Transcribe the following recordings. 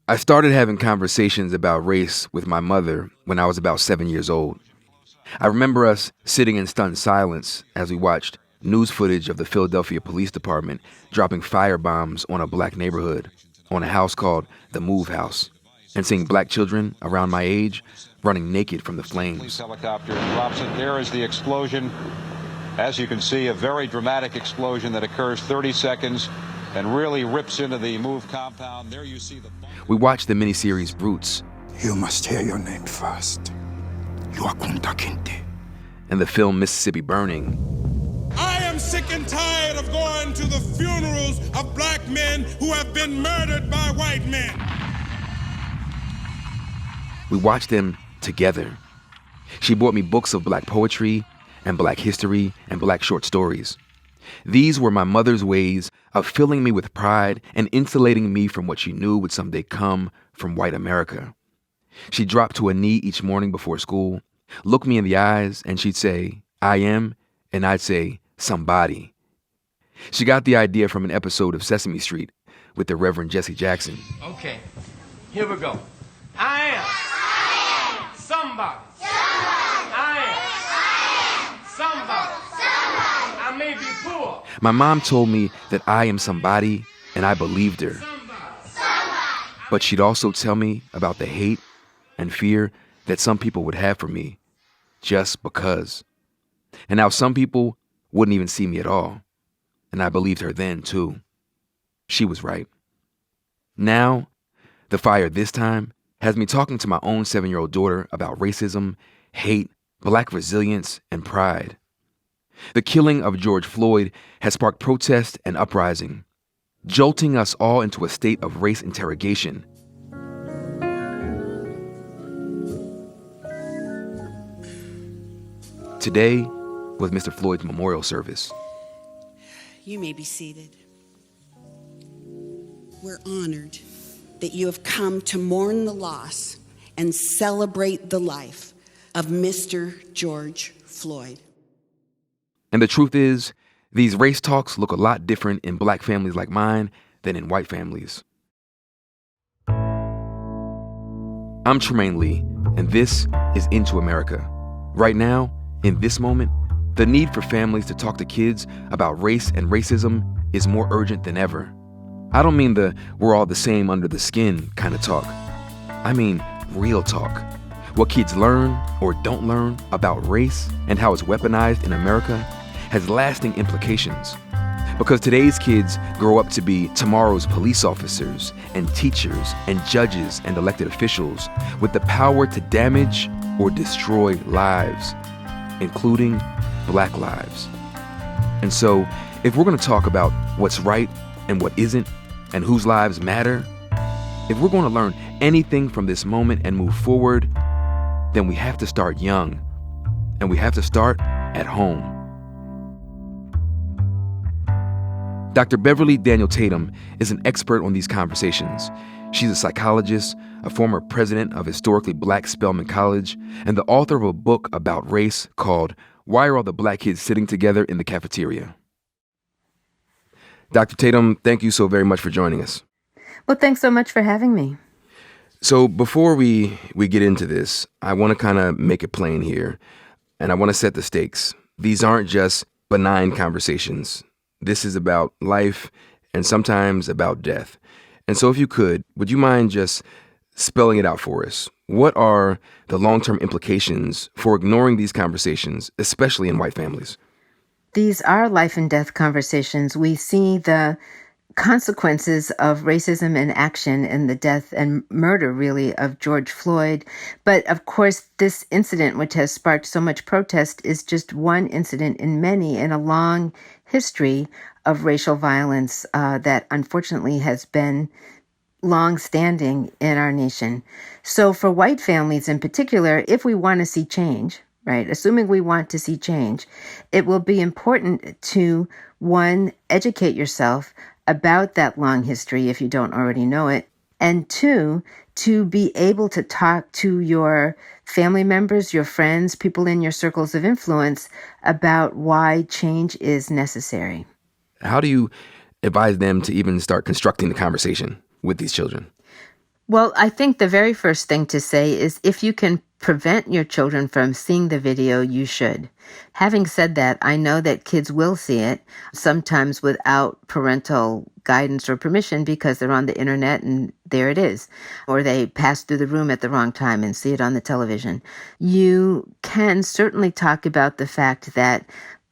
I started having conversations about race with my mother when I was about 7 years old. I remember us sitting in stunned silence as we watched news footage of the Philadelphia Police Department dropping firebombs on a black neighborhood, on a house called the Move House, and seeing black children around my age running naked from the flames. Police helicopter drops it. There is the explosion. As you can see, a very dramatic explosion that occurs 30 seconds and really rips into the Move compound. There you see the... We watched the miniseries Roots. You must hear your name first. You are Kunta Kinte. And the film Mississippi Burning. I am sick and tired of going to the funerals of black men who have been murdered by white men. We watched them together. She bought me books of black poetry and black history and black short stories. These were my mother's ways of filling me with pride and insulating me from what she knew would someday come from white America. She'd drop to a knee each morning before school, look me in the eyes, and she'd say, "I am," and I'd say, "somebody." She got the idea from an episode of Sesame Street with the Reverend Jesse Jackson. Okay, here we go. I am somebody. I am somebody. I may be poor. My mom told me that I am somebody, and I believed her. But she'd also tell me about the hate and fear that some people would have for me just because. And how some people wouldn't even see me at all. And I believed her then, too. She was right. Now, the fire this time has me talking to my own 7-year-old daughter about racism, hate, black resilience, and pride. The killing of George Floyd has sparked protest and uprising, jolting us all into a state of race interrogation. Today was Mr. Floyd's memorial service. You may be seated. We're honored that you have come to mourn the loss and celebrate the life of Mr. George Floyd. And the truth is, these race talks look a lot different in black families like mine than in white families. I'm Tremaine Lee, and this is Into America. Right now, in this moment, the need for families to talk to kids about race and racism is more urgent than ever. I don't mean the we're all the same under the skin kind of talk. I mean real talk. What kids learn or don't learn about race and how it's weaponized in America has lasting implications. Because today's kids grow up to be tomorrow's police officers and teachers and judges and elected officials with the power to damage or destroy lives, including black lives. And so, if we're gonna talk about what's right and what isn't, and whose lives matter, if we're gonna learn anything from this moment and move forward, then we have to start young, and we have to start at home. Dr. Beverly Daniel Tatum is an expert on these conversations. She's a psychologist, a former president of historically black Spelman College, and the author of a book about race called Why Are All the Black Kids Sitting Together in the Cafeteria? Dr. Tatum, thank you so very much for joining us. Well, thanks so much for having me. So before we get into this, I want to kind of make it plain here, and I want to set the stakes. These aren't just benign conversations. This is about life and sometimes about death. And so if you could, would you mind just spelling it out for us? What are the long-term implications for ignoring these conversations, especially in white families? These are life and death conversations. We see the consequences of racism in action in the death and murder, really, of George Floyd. But of course, this incident, which has sparked so much protest, is just one incident in many in a long history of racial violence that unfortunately has been long-standing in our nation. So for white families in particular, if we want to see change, right, assuming we want to see change, it will be important to, one, educate yourself about that long history if you don't already know it, and two, to be able to talk to your family members, your friends, people in your circles of influence about why change is necessary. How do you advise them to even start constructing the conversation with these children? Well, I think the very first thing to say is if you can prevent your children from seeing the video, you should. Having said that, I know that kids will see it, sometimes without parental guidance or permission because they're on the internet and there it is. Or they pass through the room at the wrong time and see it on the television. You can certainly talk about the fact that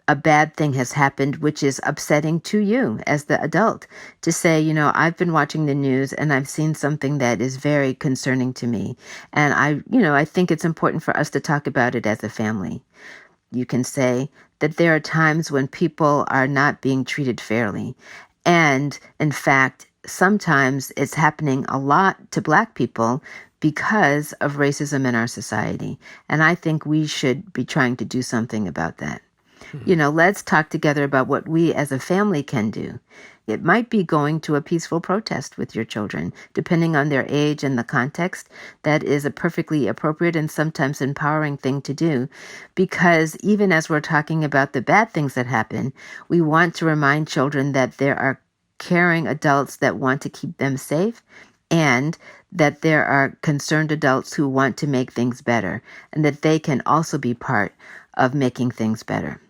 a bad thing has happened, which is upsetting to you as the adult, to say, I've been watching the news and I've seen something that is very concerning to me. And I think it's important for us to talk about it as a family. You can say that there are times when people are not being treated fairly. And in fact, sometimes it's happening a lot to Black people because of racism in our society. And I think we should be trying to do something about that. Let's talk together about what we as a family can do. It might be going to a peaceful protest with your children, depending on their age and the context. That is a perfectly appropriate and sometimes empowering thing to do, because even as we're talking about the bad things that happen, we want to remind children that there are caring adults that want to keep them safe, and that there are concerned adults who want to make things better, and that they can also be part of making things better.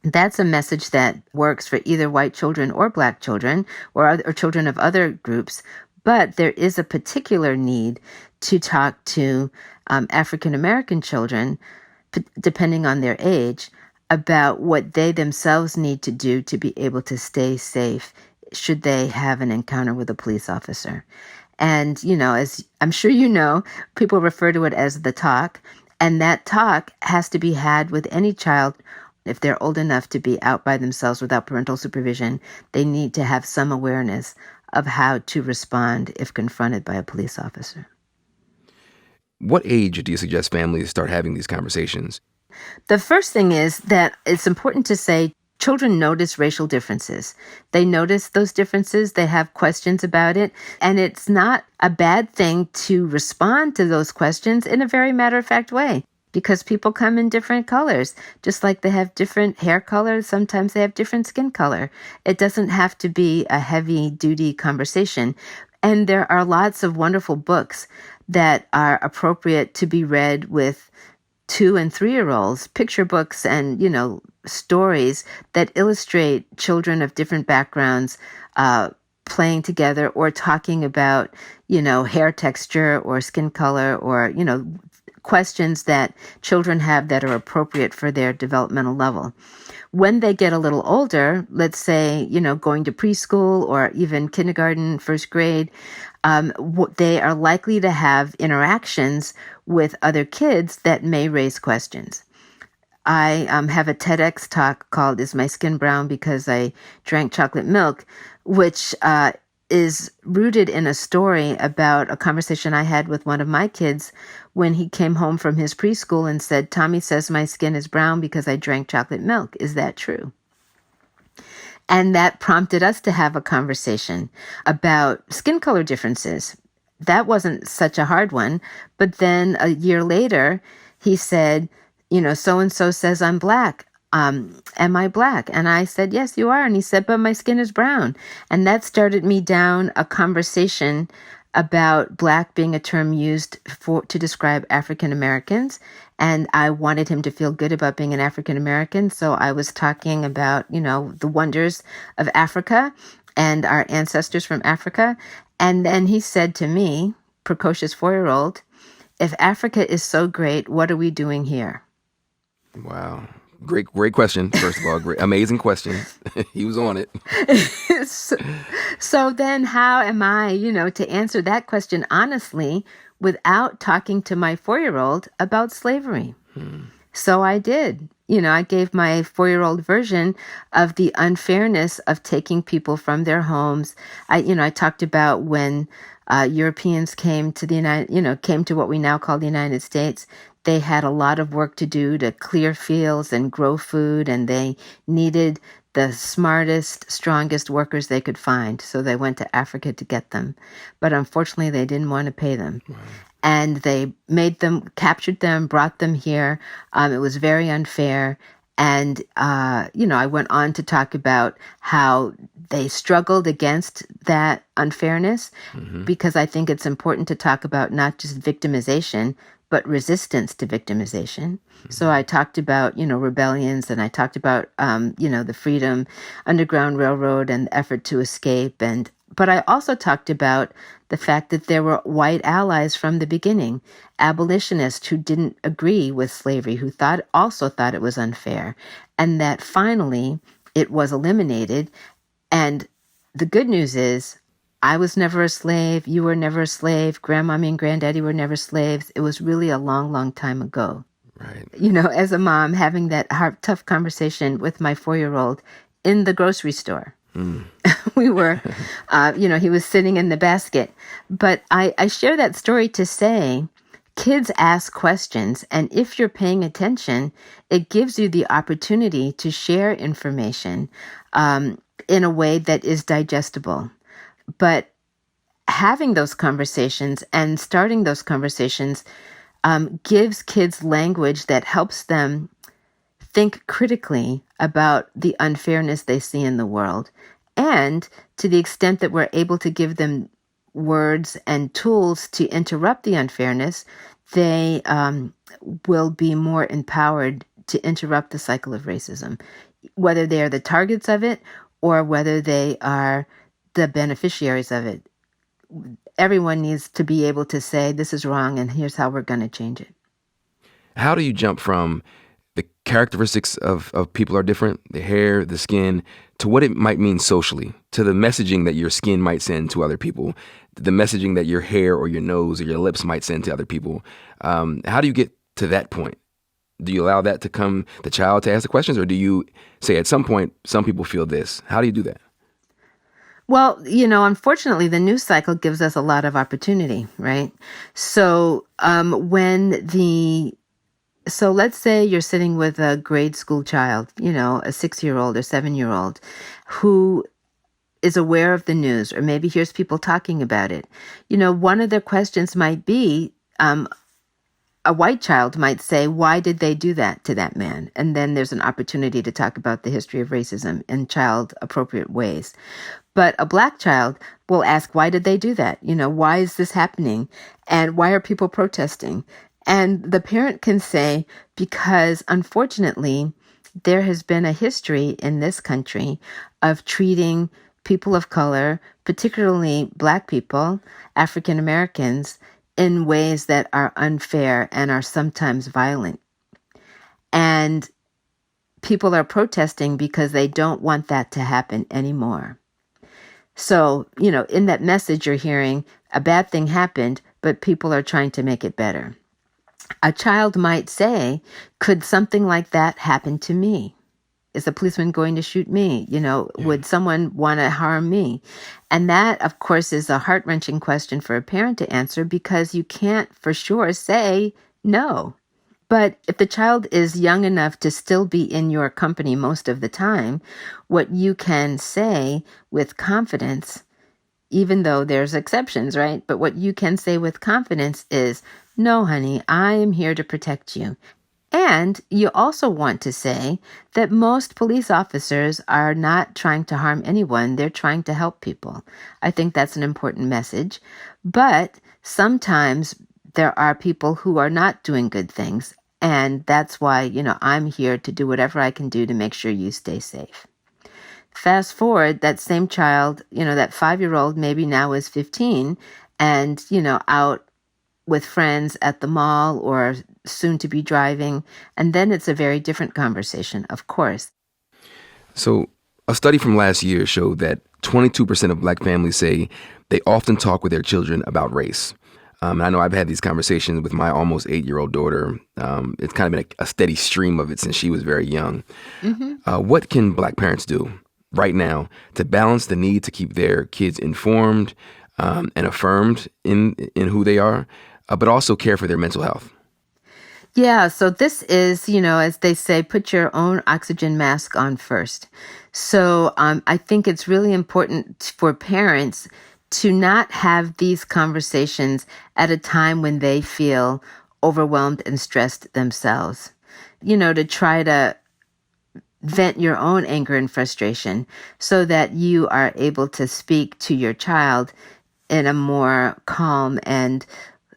That's a message that works for either white children or Black children or children of other groups. But there is a particular need to talk to African American children, depending on their age, about what they themselves need to do to be able to stay safe should they have an encounter with a police officer. And, as I'm sure people refer to it as the talk. And that talk has to be had with any child. If they're old enough to be out by themselves without parental supervision, they need to have some awareness of how to respond if confronted by a police officer. What age do you suggest families start having these conversations? The first thing is that it's important to say children notice racial differences. They notice those differences. They have questions about it. And it's not a bad thing to respond to those questions in a very matter-of-fact way. Because people come in different colors, just like they have different hair colors. Sometimes they have different skin color. It doesn't have to be a heavy-duty conversation. And there are lots of wonderful books that are appropriate to be read with 2- and 3-year-olds, picture books and, stories that illustrate children of different backgrounds playing together or talking about, hair texture or skin color or, questions that children have that are appropriate for their developmental level. When they get a little older, let's say, going to preschool or even kindergarten, first grade, they are likely to have interactions with other kids that may raise questions. I have a TEDx talk called "Is My Skin Brown Because I Drank Chocolate Milk?" which is rooted in a story about a conversation I had with one of my kids when he came home from his preschool and said, "Tommy says my skin is brown because I drank chocolate milk. Is that true?" And that prompted us to have a conversation about skin color differences. That wasn't such a hard one. But then a year later, he said, so-and-so says I'm Black. Am I Black? And I said, yes, you are. And he said, but my skin is brown. And that started me down a conversation about Black being a term used to describe African Americans. And I wanted him to feel good about being an African American. So I was talking about, the wonders of Africa and our ancestors from Africa. And then he said to me, precocious 4-year-old, if Africa is so great, what are we doing here? Wow. Great question. First of all, amazing question. He was on it. So then how am I, to answer that question honestly without talking to my 4-year-old about slavery? So I did. I gave my 4-year-old version of the unfairness of taking people from their homes. I talked about when Europeans came to came to what we now call the United States. They had a lot of work to do to clear fields and grow food, and they needed the smartest, strongest workers they could find. So they went to Africa to get them. But unfortunately, they didn't want to pay them. Wow. And they captured them, brought them here. It was very unfair. And, I went on to talk about how they struggled against that unfairness, because I think it's important to talk about not just victimization, but resistance to victimization. So I talked about, rebellions, and I talked about, the Freedom Underground Railroad and the effort to escape. But I also talked about the fact that there were white allies from the beginning, abolitionists who didn't agree with slavery, who also thought it was unfair, and that finally it was eliminated. And the good news is, I was never a slave, you were never a slave, Grandmommy and Granddaddy were never slaves. It was really a long, long time ago. Right. As a mom, having that tough conversation with my 4-year-old in the grocery store. We were, he was sitting in the basket. But I share that story to say, kids ask questions, and if you're paying attention, it gives you the opportunity to share information in a way that is digestible. But having those conversations and starting those conversations gives kids language that helps them think critically about the unfairness they see in the world. And to the extent that we're able to give them words and tools to interrupt the unfairness, they will be more empowered to interrupt the cycle of racism, whether they are the targets of it or whether they are the beneficiaries of it. Everyone needs to be able to say, this is wrong, and here's how we're going to change it. How do you jump from the characteristics of people are different, the hair, the skin, to what it might mean socially, to the messaging that your skin might send to other people, the messaging that your hair or your nose or your lips might send to other people? How do you get to that point? Do you allow that to come, the child to ask the questions, or do you say at some point, some people feel this? How do you do that? Well, unfortunately, the news cycle gives us a lot of opportunity, right? So so let's say you're sitting with a grade school child, a 6-year-old or 7-year-old who is aware of the news, or maybe hears people talking about it. One of their questions might be, a white child might say, why did they do that to that man? And then there's an opportunity to talk about the history of racism in child-appropriate ways. But a black child will ask, why did they do that? Why is this happening? And why are people protesting? And the parent can say, because unfortunately, there has been a history in this country of treating people of color, particularly black people, African Americans, in ways that are unfair and are sometimes violent. And people are protesting because they don't want that to happen anymore. So, in that message you're hearing, a bad thing happened, but people are trying to make it better. A child might say, could something like that happen to me? Is a policeman going to shoot me? Would someone want to harm me? And that, of course, is a heart-wrenching question for a parent to answer, because you can't for sure say no. But if the child is young enough to still be in your company most of the time, what you can say with confidence, even though there's exceptions, right? But what you can say with confidence is, no, honey, I am here to protect you. And you also want to say that most police officers are not trying to harm anyone. They're trying to help people. I think that's an important message. But sometimes there are people who are not doing good things. And that's why, I'm here to do whatever I can do to make sure you stay safe. Fast forward, that same child, that 5-year-old maybe now is 15 and, out with friends at the mall or soon to be driving. And then it's a very different conversation, of course. So a study from last year showed that 22% of black families say they often talk with their children about race. And I know I've had these conversations with my almost 8-year-old daughter. It's kind of been a steady stream of it since she was very young. Mm-hmm. What can black parents do right now to balance the need to keep their kids informed and affirmed in who they are, but also care for their mental health? Yeah, so this is, as they say, put your own oxygen mask on first. So I think it's really important for parents to not have these conversations at a time when they feel overwhelmed and stressed themselves. To try to vent your own anger and frustration so that you are able to speak to your child in a more calm and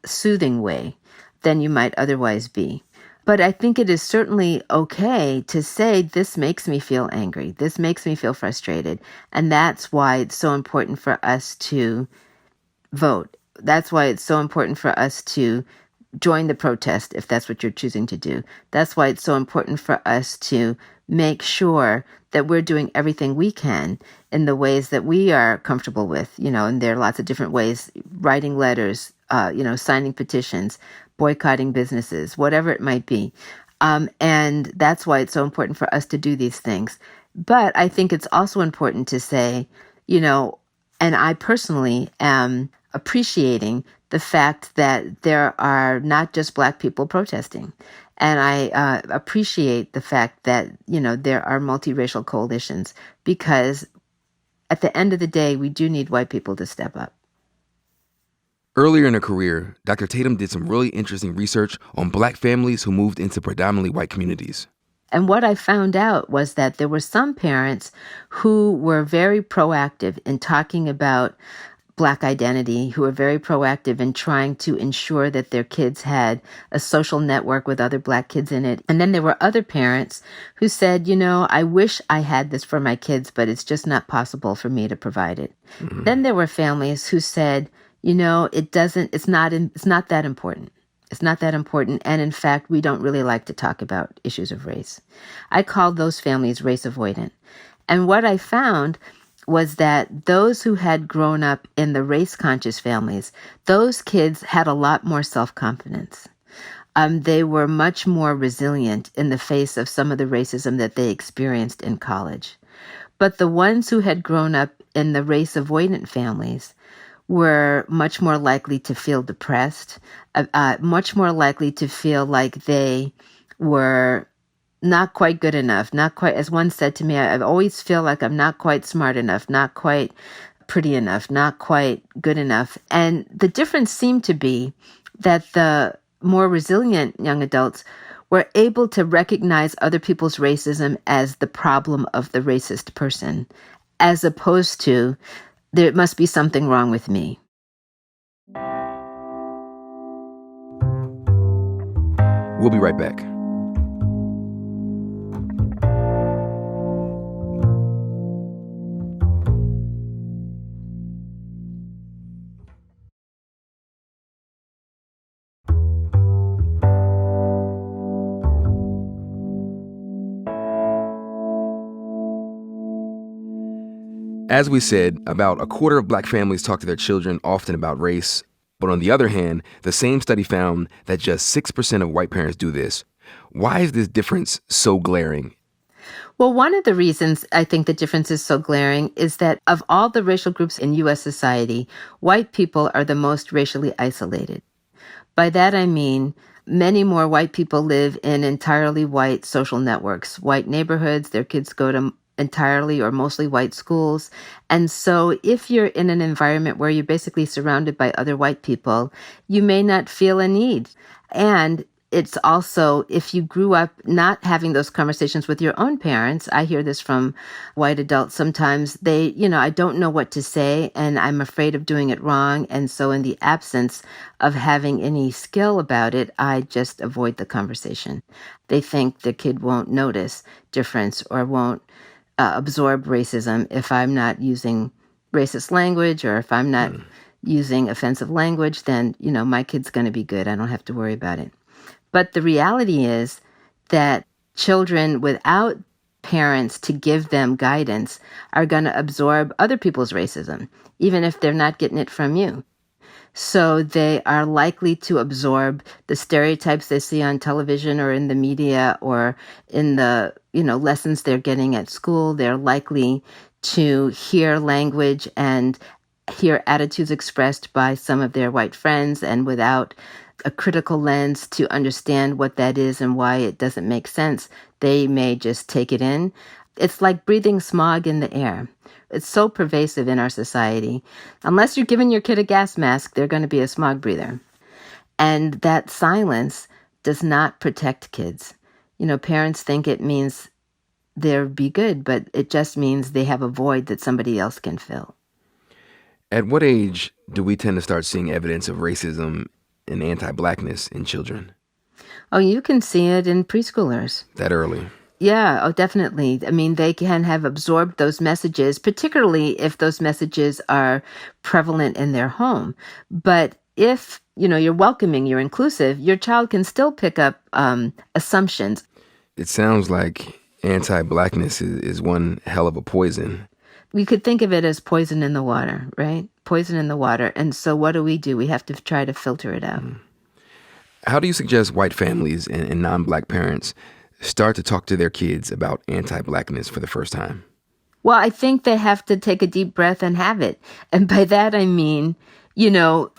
soothing way than you might otherwise be. But I think it is certainly okay to say, this makes me feel angry. This makes me feel frustrated. And that's why it's so important for us to vote. That's why it's so important for us to join the protest if that's what you're choosing to do. That's why it's so important for us to make sure that we're doing everything we can in the ways that we are comfortable with, and there are lots of different ways, writing letters, signing petitions, boycotting businesses, whatever it might be. And that's why it's so important for us to do these things. But I think it's also important to say, and I personally am appreciating the fact that there are not just Black people protesting. And I appreciate the fact that, there are multiracial coalitions, because at the end of the day, we do need white people to step up. Earlier in her career, Dr. Tatum did some really interesting research on Black families who moved into predominantly white communities. And what I found out was that there were some parents who were very proactive in talking about Black identity, who were very proactive in trying to ensure that their kids had a social network with other Black kids in it. And then there were other parents who said, I wish I had this for my kids, but it's just not possible for me to provide it. Mm-hmm. Then there were families who said, it's not that important. It's not that important. And in fact, we don't really like to talk about issues of race. I called those families race avoidant. And what I found was that those who had grown up in the race-conscious families, those kids had a lot more self-confidence. They were much more resilient in the face of some of the racism that they experienced in college. But the ones who had grown up in the race-avoidant families were much more likely to feel depressed, much more likely to feel like they were not quite good enough, not quite, as one said to me, I always feel like I'm not quite smart enough, not quite pretty enough, not quite good enough. And the difference seemed to be that the more resilient young adults were able to recognize other people's racism as the problem of the racist person, as opposed to, there must be something wrong with me. We'll be right back. As we said, about a quarter of Black families talk to their children often about race. But on the other hand, the same study found that just 6% of white parents do this. Why is this difference so glaring? Well, one of the reasons I think the difference is so glaring is that of all the racial groups in U.S. society, white people are the most racially isolated. By that I mean many more white people live in entirely white social networks, white neighborhoods. Their kids go to entirely or mostly white schools. And so if you're in an environment where you're basically surrounded by other white people, you may not feel a need. And it's also, if you grew up not having those conversations with your own parents, I hear this from white adults sometimes, I don't know what to say and I'm afraid of doing it wrong. And so in the absence of having any skill about it, I just avoid the conversation. They think the kid won't notice difference or won't absorb racism if I'm not using racist language or if I'm not using offensive language, then, my kid's going to be good. I don't have to worry about it. But the reality is that children without parents to give them guidance are going to absorb other people's racism, even if they're not getting it from you. So they are likely to absorb the stereotypes they see on television or in the media or in the, lessons they're getting at school. They're likely to hear language and hear attitudes expressed by some of their white friends, and without a critical lens to understand what that is and why it doesn't make sense, they may just take it in. It's like breathing smog in the air. It's so pervasive in our society. Unless you're giving your kid a gas mask, they're going to be a smog breather. And that silence does not protect kids. Parents think it means there be good, but it just means they have a void that somebody else can fill. At what age do we tend to start seeing evidence of racism and anti-Blackness in children? Oh, you can see it in preschoolers. That early? Yeah, oh, definitely. I mean, they can have absorbed those messages, particularly if those messages are prevalent in their home. But if, you're welcoming, you're inclusive, your child can still pick up assumptions. It sounds like anti-Blackness is one hell of a poison. We could think of it as poison in the water, right? Poison in the water. And so what do? We have to try to filter it out. How do you suggest white families and non-Black parents start to talk to their kids about anti-Blackness for the first time? Well, I think they have to take a deep breath and have it. And by that, I mean,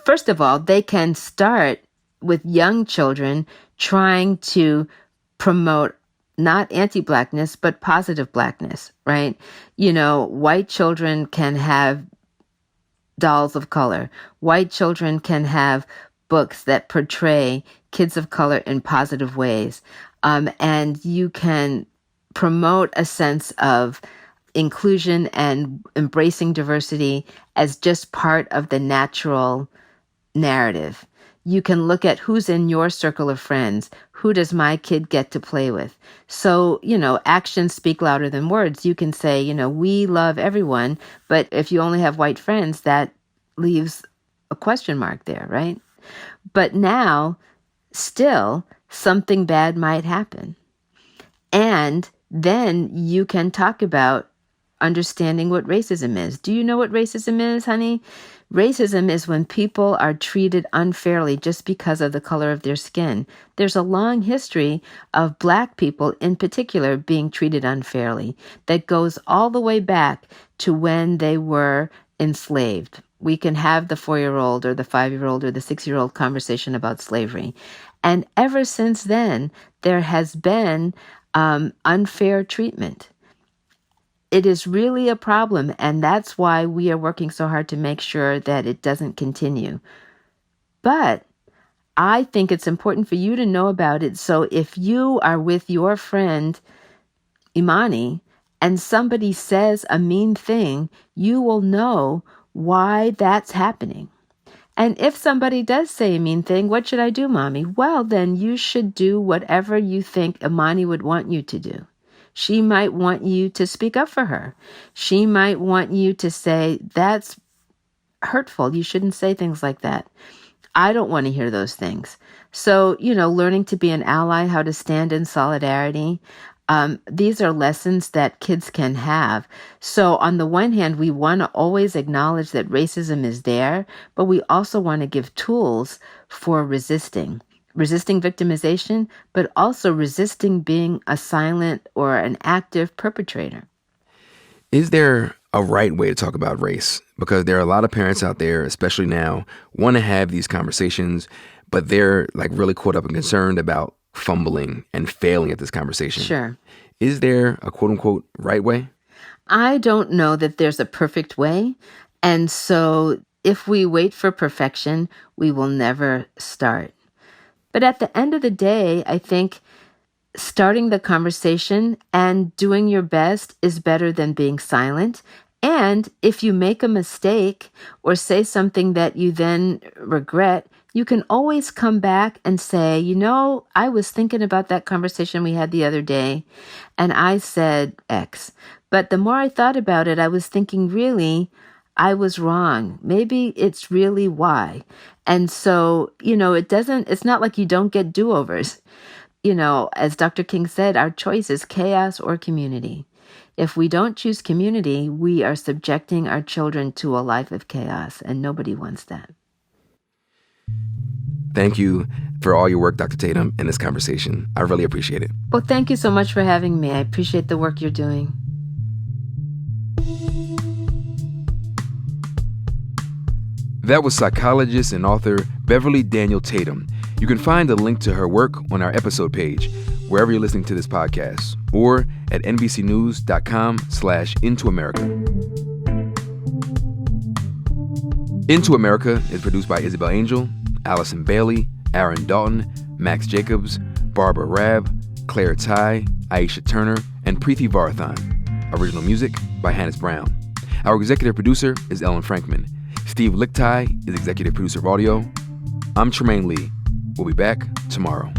first of all, they can start with young children trying to promote not anti-Blackness, but positive Blackness, right? White children can have dolls of color. White children can have books that portray kids of color in positive ways. And you can promote a sense of inclusion and embracing diversity as just part of the natural narrative. You can look at who's in your circle of friends. Who does my kid get to play with? So, actions speak louder than words. You can say, we love everyone, but if you only have white friends, that leaves a question mark there, right? But now, still, something bad might happen. And then you can talk about understanding what racism is. Do you know what racism is, honey? Racism is when people are treated unfairly just because of the color of their skin. There's a long history of Black people in particular being treated unfairly that goes all the way back to when they were enslaved. We can have the 4-year-old or the 5-year-old or the 6-year-old conversation about slavery. And ever since then, there has been unfair treatment. It is really a problem, and that's why we are working so hard to make sure that it doesn't continue. But I think it's important for you to know about it. So if you are with your friend, Imani, and somebody says a mean thing, you will know why that's happening. And if somebody does say a mean thing, what should I do, Mommy? Well, then you should do whatever you think Imani would want you to do. She might want you to speak up for her. She might want you to say, that's hurtful. You shouldn't say things like that. I don't want to hear those things. So, learning to be an ally, how to stand in solidarity. These are lessons that kids can have. So on the one hand, we want to always acknowledge that racism is there, but we also want to give tools for resisting victimization, but also resisting being a silent or an active perpetrator. Is there a right way to talk about race? Because there are a lot of parents out there, especially now, want to have these conversations, but they're really caught up and concerned about fumbling and failing at this conversation. Sure. Is there a quote unquote right way? I don't know that there's a perfect way. And so if we wait for perfection, we will never start. But at the end of the day, I think starting the conversation and doing your best is better than being silent. And if you make a mistake or say something that you then regret, you can always come back and say, I was thinking about that conversation we had the other day, and I said X. But the more I thought about it, I was thinking, really, I was wrong. Maybe it's really Y. And so, it's not like you don't get do-overs. As Dr. King said, our choice is chaos or community. If we don't choose community, we are subjecting our children to a life of chaos, and nobody wants that. Thank you for all your work, Dr. Tatum, in this conversation. I really appreciate it. Well, thank you so much for having me. I appreciate the work you're doing. That was psychologist and author Beverly Daniel Tatum. You can find a link to her work on our episode page, wherever you're listening to this podcast, or at nbcnews.com/IntoAmerica. Into America is produced by Isabel Angel, Allison Bailey, Aaron Dalton, Max Jacobs, Barbara Rabb, Claire Ty, Aisha Turner, and Preeti Varathan. Original music by Hannes Brown. Our executive producer is Ellen Frankman. Steve Lichtai is executive producer of audio. I'm Tremaine Lee. We'll be back tomorrow.